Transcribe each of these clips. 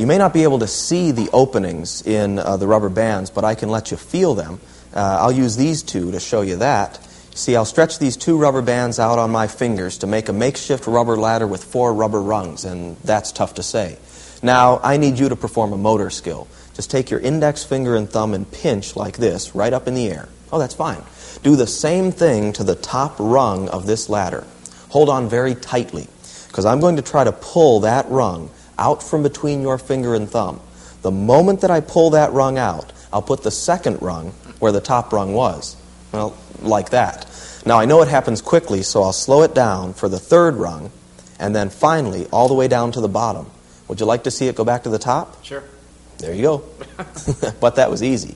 You may not be able to see the openings in the rubber bands, but I can let you feel them. I'll use these two to show you that. See, I'll stretch these 2 rubber bands out on my fingers to make a makeshift rubber ladder with 4 rubber rungs, and that's tough to say. Now, I need you to perform a motor skill. Just take your index finger and thumb and pinch like this, right up in the air. Oh, that's fine. Do the same thing to the top rung of this ladder. Hold on very tightly, because I'm going to try to pull that rung out from between your finger and thumb. The moment that I pull that rung out, I'll put the second rung where the top rung was. Well, like that. Now, I know it happens quickly, so I'll slow it down for the third rung, and then finally, all the way down to the bottom. Would you like to see it go back to the top? Sure. There you go. But that was easy.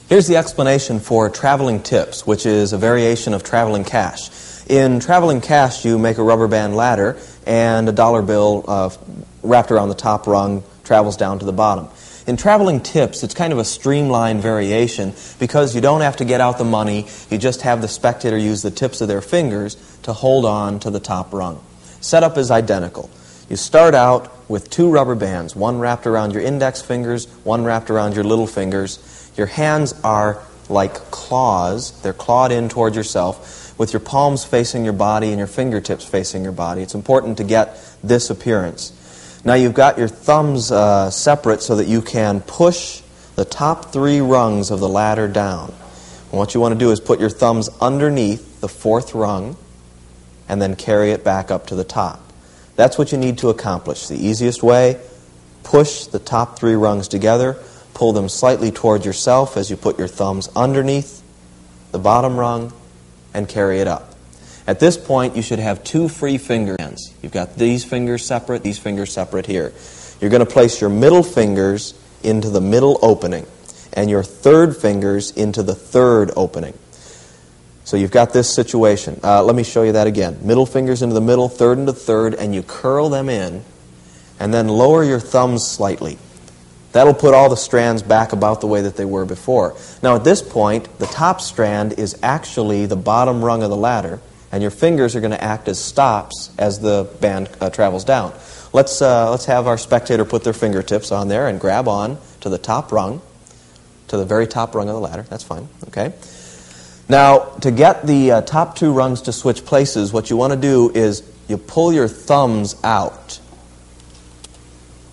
Here's the explanation for traveling tips, which is a variation of traveling cash. In traveling cash, you make a rubber band ladder, and a dollar bill wrapped around the top rung travels down to the bottom. In traveling tips, it's kind of a streamlined variation because you don't have to get out the money. You just have the spectator use the tips of their fingers to hold on to the top rung. Setup is identical. You start out with 2 rubber bands, one wrapped around your index fingers, one wrapped around your little fingers. Your hands are like claws. They're clawed in towards yourself with your palms facing your body and your fingertips facing your body. It's important to get this appearance. Now you've got your thumbs separate so that you can push the top 3 rungs of the ladder down. And what you want to do is put your thumbs underneath the 4th rung and then carry it back up to the top. That's what you need to accomplish. The easiest way, push the top 3 rungs together, pull them slightly toward yourself as you put your thumbs underneath the bottom rung and carry it up. At this point, you should have 2 free finger hands. You've got these fingers separate here. You're going to place your middle fingers into the middle opening and your third fingers into the third opening. So you've got this situation. Let me show you that again. Middle fingers into the middle, third into third, and you curl them in, and then lower your thumbs slightly. That'll put all the strands back about the way that they were before. Now at this point, the top strand is actually the bottom rung of the ladder, and your fingers are going to act as stops as the band travels down. Let's have our spectator put their fingertips on there and grab on to the top rung, to the very top rung of the ladder. That's fine. Okay. Now, to get the top 2 rungs to switch places, what you want to do is you pull your thumbs out,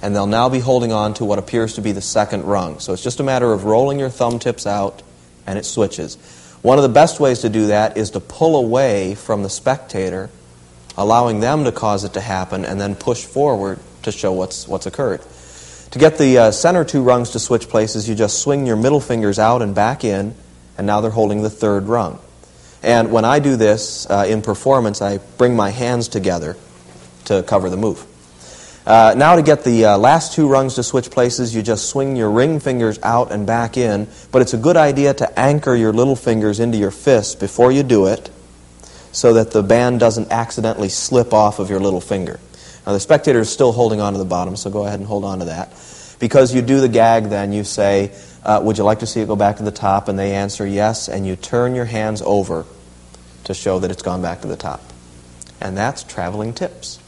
and they'll now be holding on to what appears to be the second rung. So it's just a matter of rolling your thumb tips out, and it switches. One of the best ways to do that is to pull away from the spectator, allowing them to cause it to happen, and then push forward to show what's occurred. To get the center 2 rungs to switch places, you just swing your middle fingers out and back in, and now they're holding the third rung. And when I do this in performance, I bring my hands together to cover the move. Now to get the last 2 rungs to switch places, you just swing your ring fingers out and back in, but it's a good idea to anchor your little fingers into your fists before you do it so that the band doesn't accidentally slip off of your little finger. Now the spectator is still holding on to the bottom, so go ahead and hold on to that. Because you do the gag then, you say, would you like to see it go back to the top? And they answer yes, and you turn your hands over to show that it's gone back to the top. And that's traveling tips.